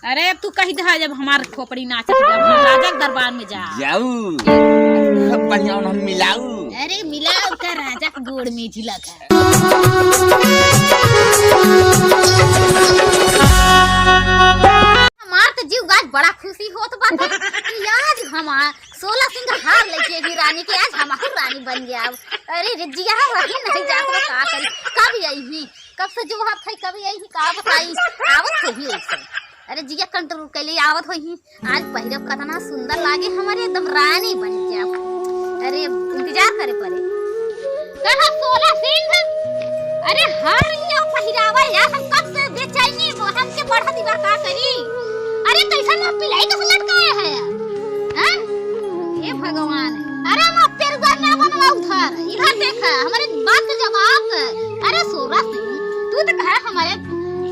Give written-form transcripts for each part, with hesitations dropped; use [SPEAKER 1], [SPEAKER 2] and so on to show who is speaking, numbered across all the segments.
[SPEAKER 1] अरे तू कही दे जब हमार खोपड़ी नाचत राजा के दरबार में
[SPEAKER 2] जाऊ बढ़िया हम मिलाऊ।
[SPEAKER 1] अरे मिलाऊ का राजा के गोड़ में झिला का हमार तो जीव गाज बड़ा खुशी होत बात कि आज हमार 16 सिंह हार लेके भी रानी के आज हमार रानी बन गया। अरे रिजिया रही नहीं जात का करी कब आई हुई कब से जो हाथ है कभी आई का बताई आवत होई ऐसे। अरे जिया कंट्रोल के लिए आवत होई आज पहिरब कतना सुंदर लागे हमारे एकदम रानी बन गया। अरे इंतजार करे पड़े कहा 16 सिंह। अरे हर ये पहिरावा यार हम कब से बेचैनी हम के बढ़ा दीवा का करी। अरे कैसा ना पिलाई का लटकाया है हां हे भगवान। अरे हम पेरुआ ना बनवा उधर इधर देखा हमारे बात का जवाब। अरे 16 सिंह तू तो कहा हमारे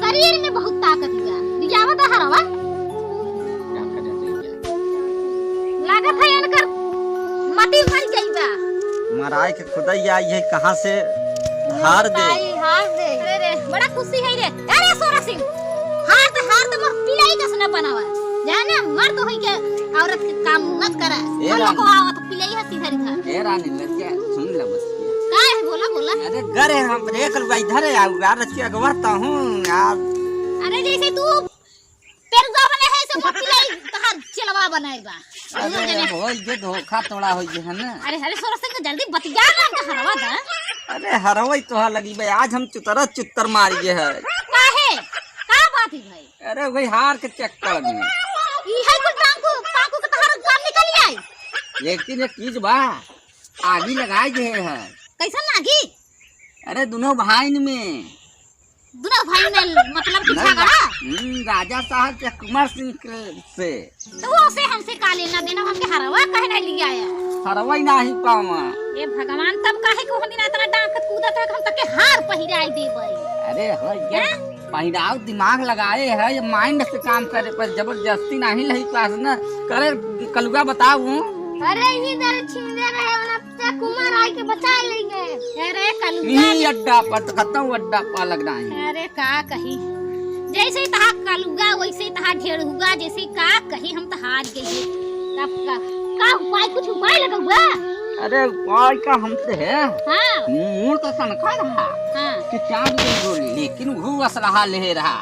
[SPEAKER 1] शरीर में बहुत ताकत है दियावत हरवा लागत है इनकर मटी भर जाइबा
[SPEAKER 2] मराई के खुदाई आई है कहां से हार दे।
[SPEAKER 1] अरे बड़ा खुशी है रे। अरे 16 सिंह हार तो मत पिलाई का सना बनावा जाने मर तो होई के औरत के काम मत करा लोग को आवत पिलाई है सीधा था।
[SPEAKER 2] ए रानी लड़के सुन ले बस
[SPEAKER 1] का है बोला।
[SPEAKER 2] अरे गरे हम देख लो इधर आऊ यार रचिया गवरता हूं यार।
[SPEAKER 1] अरे जैसे तू पेरगा बने है से पिलाई तहार चलवा बनाएगा।
[SPEAKER 2] अरे होई जे धोखा तोड़ा होई जे है ना।
[SPEAKER 1] अरे 16 सिंह जल्दी बतिया ना हमका हरवा दा।
[SPEAKER 2] अरे हरवई तो लगी भाई आज हम चुतर मारी जे है
[SPEAKER 1] काहे का बात है भाई।
[SPEAKER 2] अरे वही हार के चक्कर में
[SPEAKER 1] ई है को टांगू के तहार काम निकल आई।
[SPEAKER 2] लेकिन एक चीज बा आगी लगाई जे है
[SPEAKER 1] कैसा लागी।
[SPEAKER 2] अरे दोनों भाई में
[SPEAKER 1] दोनों भाई ने मतलब कि झगड़ा
[SPEAKER 2] राजा साहब के कुमार सिंह से
[SPEAKER 1] तो वो से हमसे का लेना देना हमके हरवा कहे नहीं लिया आया।
[SPEAKER 2] हरवई नहीं पावा
[SPEAKER 1] ए भगवान तब काहे को दिन इतना डांकत कूदत है हम तक के हार पहिराई देबई।
[SPEAKER 2] अरे हो ये पहिराव दिमाग लगाए है ये माइंड से काम करे पर जबरदस्ती नहीं लही पास ना करे कलुआ बताऊं।
[SPEAKER 1] अरे इधर छिंदे रहे वाला कुमार आई के बचा लेंगे। अरे कलुआ
[SPEAKER 2] ई अड्डा पर खत्म अड्डा पर लग रहा है।
[SPEAKER 1] अरे का कही जैसे तहा कलुआ वैसे तहा ढेर हुआ जैसे का कही हम तो हार गए। तब का उपाय कुछ उपाय लगा हुआ।
[SPEAKER 2] अरे उपाय का हमसे है
[SPEAKER 1] हां
[SPEAKER 2] मुंह तो सनका रहा
[SPEAKER 1] हां
[SPEAKER 2] कि चांद बोली लेकिन वो असलहा ले रहा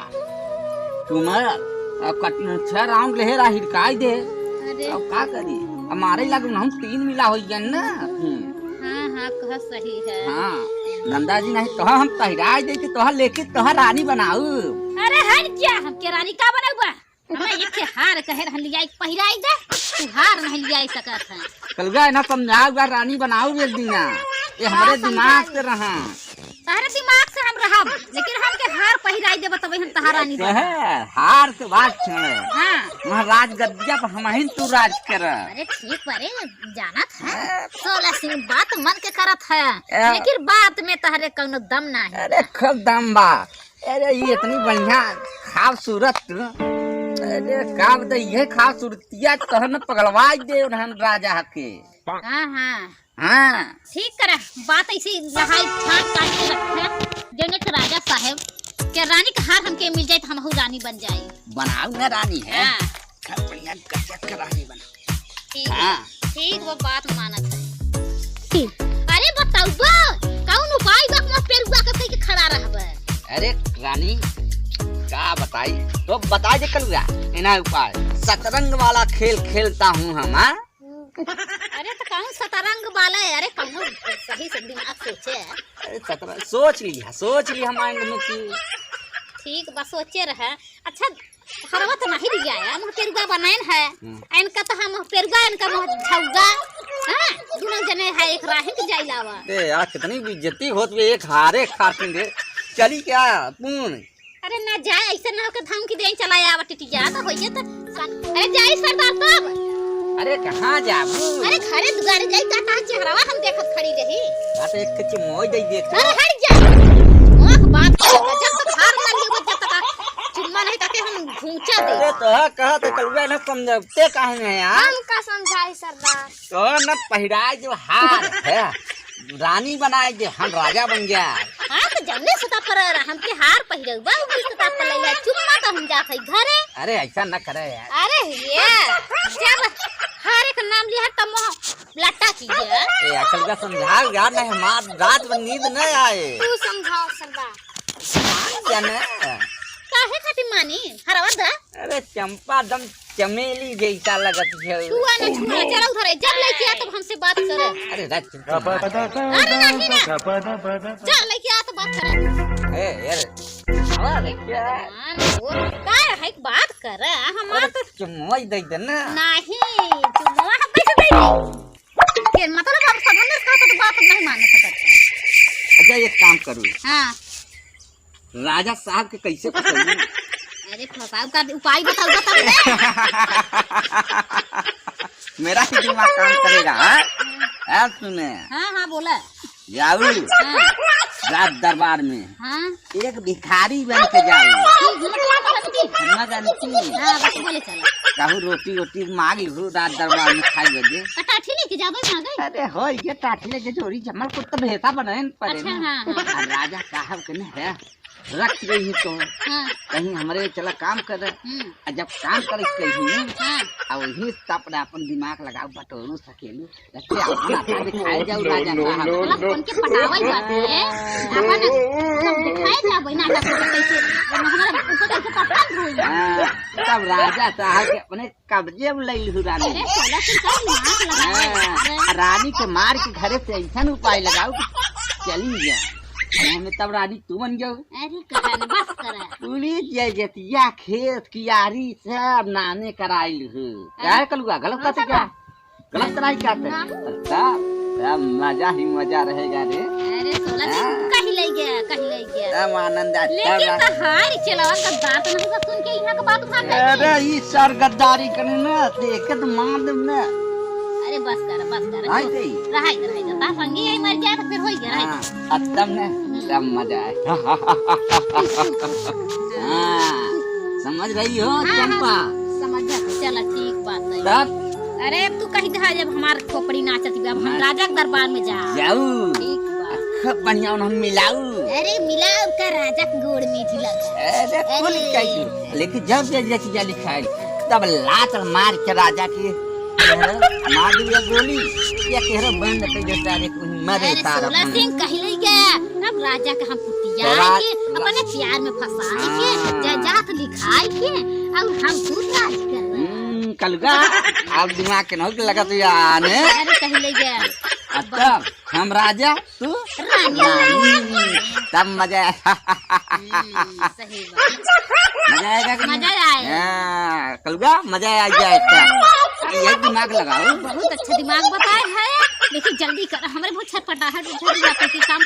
[SPEAKER 2] तुम्हार अब कटन 6 राउंड ले रहा हिरकाई दे।
[SPEAKER 1] अरे
[SPEAKER 2] अब का करी हमारे लगन हम 3 मिला हो गया ना।
[SPEAKER 1] हां कह सही है।
[SPEAKER 2] हां नंदा जी नहीं तो हम पहिराई देती तो लेके तो रानी बनाऊ।
[SPEAKER 1] अरे हट जा हम के रानी का बनाऊबा हमें एक के हार कहे रहन लिया एक पहिराई दे तू हार नहीं लिया सकत है।
[SPEAKER 2] कलगा ना समझाऊगा रानी बनाऊ एक दिन ये हमारे दिमाग से रहा
[SPEAKER 1] तारे दिमाग से हम रहब लेकिन हम के हार पहिराई देब तब हम तहार रानी दे।
[SPEAKER 2] हार के बात छे
[SPEAKER 1] हां
[SPEAKER 2] महाराज गद्दिया पर हम ही तू राज कर।
[SPEAKER 1] अरे ठीक बारे जानत है 16 सिंह बात मन के करत है लेकिन बात में तहरे कोनो दम नहीं।
[SPEAKER 2] अरे खूब दम बा। अरे ये इतनी बढ़िया खूबसूरत अरे का बता ये खूबसूरतिया कहन पगलवा दे रहन राजा के।
[SPEAKER 1] हां
[SPEAKER 2] हां
[SPEAKER 1] ठीक करे बात ऐसी लहाई ठान काट के रखे जेने के राजा साहब के रानी के हार हमके मिल जाए तो हमहू रानी बन जाए।
[SPEAKER 2] बनाऊ ना रानी है
[SPEAKER 1] हां
[SPEAKER 2] बढ़िया गजब का रानी बना।
[SPEAKER 1] ठीक वो बात मानत है। अरे बताऊ बा कौन उपाय बा हम पेरुआ के कह के खड़ा रहबे।
[SPEAKER 2] अरे रानी का बताई तो बता दे कलुआ इना उपाय शतरंज वाला खेल खेलता हूँ हम।
[SPEAKER 1] अरे तो कौन शतरंज वाला है। अरे कौन सही से दिमाग सोचे।
[SPEAKER 2] अरे शतरंज सोच लिया माइंड में की
[SPEAKER 1] ठीक बस सोचे रहे। अच्छा हरवा तो नहीं लिया है हम पेरुआ बनाइन है इनका तो हम पेरुआ इनका झौगा हां दोनों जने है एक राही के जाइलावा।
[SPEAKER 2] ए यार कितनी बेइज्जती होत बे एक हारे खातिर दे चली क्या पून।
[SPEAKER 1] अरे ना जाए ऐसे ना होके धमकी देन चलाया आवा टिटिया तो होइए तो अरे जाई सरदार तब।
[SPEAKER 2] अरे कहां जाबू।
[SPEAKER 1] अरे घरे दुगारे जाई का चेहरावा हम देखत खड़ी रही।
[SPEAKER 2] बात एक कच्ची मोय दई देख।
[SPEAKER 1] अरे हट जा ओह बात जब तक हार लगी हो जब तक चुम्मा नहीं ताके हम घूंचा दे।
[SPEAKER 2] अरे तो कहत कलुआ न समझते काहे है यार।
[SPEAKER 1] हम का समझाई सरदार
[SPEAKER 2] तो न पहिराए जो हार है रानी बनाए दे हम राजा बन गया।
[SPEAKER 1] हां तो जमने सुता पर हमके हार पहिरल बा उसी सुता पर लइला चुम्मा तो हम जात है घरे।
[SPEAKER 2] अरे ऐसा न करे यार।
[SPEAKER 1] अरे ये जब हारे का नाम लिया तब लट्टा कीजिए।
[SPEAKER 2] ए अकल का समझाओ यार, नहीं हमार रात में नींद न आए।
[SPEAKER 1] तू समझाओ सरदार
[SPEAKER 2] जाने
[SPEAKER 1] काहे खातिर मानी हरवा दा।
[SPEAKER 2] अरे चंपा दम चमेली जैसा लगत है।
[SPEAKER 1] छुआ न छुआ चल उधर जब लेके आ तब हमसे बात करे।
[SPEAKER 2] अरे रच
[SPEAKER 1] अरे नहीं ना चल लेके आ तो बात करे।
[SPEAKER 2] ए यार हवा रे क्या
[SPEAKER 1] वो काय है बात करे हमार तो
[SPEAKER 2] चुम्मा दे दे ना।
[SPEAKER 1] नहीं चुम्मा हम कैसे दे के मतलब हम सब ने कहा तो बात नहीं मान सकते।
[SPEAKER 2] अच्छा एक काम करूँ,
[SPEAKER 1] हां
[SPEAKER 2] राजा साहब के कैसे फसाऊं?
[SPEAKER 1] अरे फसाओ का उपाय बताओ तब
[SPEAKER 2] मेरा ही दिमाग काम करेगा। अब सुने।
[SPEAKER 1] हां बोला
[SPEAKER 2] जाऊ
[SPEAKER 1] हां
[SPEAKER 2] रात दरबार में
[SPEAKER 1] हां
[SPEAKER 2] एक भिखारी बन के जाऊ।
[SPEAKER 1] हां बस बोले चल
[SPEAKER 2] कहूँ रोटी रोटी मांग लू रात दरबार में खाई बजे।
[SPEAKER 1] टाठी लेके जाबे ना गई।
[SPEAKER 2] अरे हो ये टाठी लेके जोड़ी जमल को तो भेसा बनाए पड़े
[SPEAKER 1] अच्छा
[SPEAKER 2] ना।
[SPEAKER 1] हां
[SPEAKER 2] और राजा साहब के न है रख गई तो
[SPEAKER 1] हां
[SPEAKER 2] कहीं हमारे चला काम कर। और जब काम करे कहीं
[SPEAKER 1] हां
[SPEAKER 2] और वही अपना अपन दिमाग लगाओ बटोरू सकेलू ऐसे अपना आता दिखाए जाऊ राजा साहब।
[SPEAKER 1] मतलब कौन के पटावल बाटे अपन सब दिखाए जाबे ना कैसे हमारा ऊपर कैसे पसंद होई।
[SPEAKER 2] तब राजा साहब के अपने कब्जे में ले लू रानी।
[SPEAKER 1] अरे सोला से कब नाक लगा
[SPEAKER 2] रानी के मार के घरे से ऐसा उपाय लगाओ चली जा। हमें तब रानी तू बन जाओ।
[SPEAKER 1] अरे कहन बस करे
[SPEAKER 2] पुलिस जैतिया खेत कियारी सब नाने कराइल हो। क्या कलुआ गलत बात है क्या? गलत कराई क्या तब मजा ही मजा रहेगा रे।
[SPEAKER 1] अरे सोला से कहीं ले गया
[SPEAKER 2] तब आनंद
[SPEAKER 1] लेकिन तो हार चलावा गद्दार तो नहीं सुन के यहां का बात उठा ले।
[SPEAKER 2] अरे ई सर गद्दारी करने ना देख तो मार दे ना।
[SPEAKER 1] अरे बस कर
[SPEAKER 2] आई गई
[SPEAKER 1] रहाई ता संगी आई मर जाए तो फिर होई गया रहाई।
[SPEAKER 2] अब तब ने तब मजा आए। समझ रही हो चंपा?
[SPEAKER 1] समझ जाते चल ठीक बात है।
[SPEAKER 2] तब
[SPEAKER 1] अरे अब तू कहीं था जब हमार खोपड़ी नाचती अब हम राजा के दरबार में
[SPEAKER 2] जाऊ
[SPEAKER 1] ठीक बात।
[SPEAKER 2] खूब बढ़िया हम मिलाऊ।
[SPEAKER 1] अरे मिलाऊ का राजा के गोड़ मीठी लगा।
[SPEAKER 2] अरे कुल कही लेकिन जब जैसी लिखाई तब लात मार के राजा के मार दिया गोली या केहरो बंद कर देता रे मरे
[SPEAKER 1] अरे
[SPEAKER 2] तार।
[SPEAKER 1] सोला सिंह कहीं ले गया अब राजा के हम पुतिया के अपने प्यार में फंसा के जात लिखाई के अब हम खुद राज कर रहे।
[SPEAKER 2] कलगा अब दिमाग के नौक लगा तो याने।
[SPEAKER 1] अरे कहीं ले गया
[SPEAKER 2] तब हम राजा तू
[SPEAKER 1] रानी
[SPEAKER 2] तब मजा
[SPEAKER 1] सही बात
[SPEAKER 2] मजा आएगा कि
[SPEAKER 1] मजा आए।
[SPEAKER 2] कलगा मजा आ जाएगा। ये दिमाग लगाओ।
[SPEAKER 1] बहुत अच्छा दिमाग बताए है लेकिन जल्दी कर हमारे बहुत छटपटा है जल्दी जाते कि काम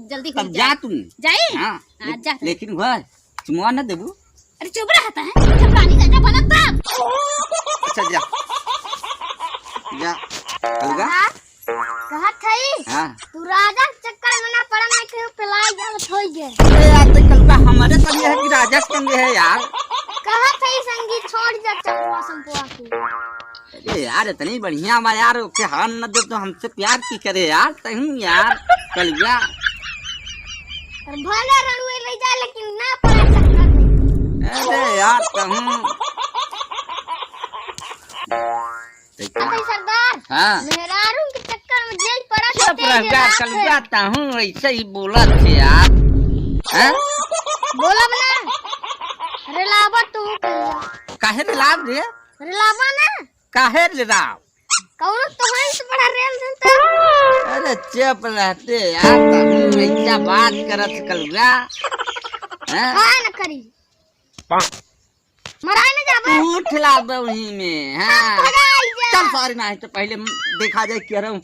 [SPEAKER 1] जल्दी हो
[SPEAKER 2] तब जा तुम
[SPEAKER 1] जाए।
[SPEAKER 2] हाँ,
[SPEAKER 1] जा
[SPEAKER 2] लेकिन वह चुमवा न देबू।
[SPEAKER 1] अरे चुप रहता है जब रानी राजा बनता।
[SPEAKER 2] अच्छा जा जा कलगा
[SPEAKER 1] कहा थई
[SPEAKER 2] हाँ
[SPEAKER 1] तू राजा के चक्कर में ना पड़ा मैं कहीं पिलाई जावत होई गे।
[SPEAKER 2] अरे यार तो कलगा हमारे संग है कि राजा के संग है यार?
[SPEAKER 1] कहा थई संगीत छोड़ जा चंपा संपुआ के।
[SPEAKER 2] अरे यार इतनी बढ़िया बा यार ओके हान न दे तो हमसे प्यार की करे यार तहू यार कलगा।
[SPEAKER 1] भले रणुए ले जा लेकिन ना पड़ा चक्कर में।
[SPEAKER 2] अरे यार तहू
[SPEAKER 1] सरदार
[SPEAKER 2] हाँ
[SPEAKER 1] मेहरारू के चक्कर में जेल पड़ा
[SPEAKER 2] चुप रह जा कलगा तहू ऐसे ही बोला थे यार। हैं
[SPEAKER 1] बोला बना रिलावा तू
[SPEAKER 2] काहे लाभ रे?
[SPEAKER 1] रिलावा ना
[SPEAKER 2] काहे लाभ?
[SPEAKER 1] कौन तुम्हारे से बड़ा रेल जनता।
[SPEAKER 2] अरे चुप रहते यार तहू ऐसा बात करत कलगा। हैं
[SPEAKER 1] का न करी मराई न जाबे
[SPEAKER 2] तू खिलाबे वही में। हाँ
[SPEAKER 1] भगाई जा
[SPEAKER 2] चल सारी ना है तो पहले देखा जाए कह रहा हूँ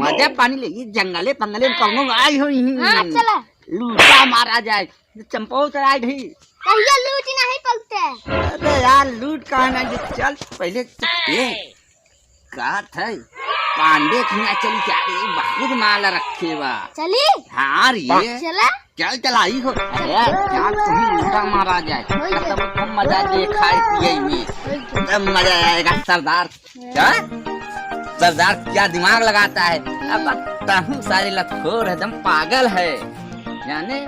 [SPEAKER 2] मजा पानी ले ये जंगले पंगले में कौनो आई हो
[SPEAKER 1] हां चला
[SPEAKER 2] लूटा मारा जाए चंपो से आई ढी
[SPEAKER 1] कहिया लूट नहीं पलते।
[SPEAKER 2] अरे यार लूट कहाँ ना ये चल पहले ये कहा था पांडे खिया चली क्या रे बहुत माल रखे बा।
[SPEAKER 1] चली
[SPEAKER 2] हाँ ये
[SPEAKER 1] चला
[SPEAKER 2] चल चलाई हो। अरे यार तुम्हें लूटा मारा जाए तब कम मजा जे खाए पिए में तब मजा आएगा सरदार। क्या सरदार क्या दिमाग लगाता है। अब बताऊं सारे लखोर एकदम पागल है, जाने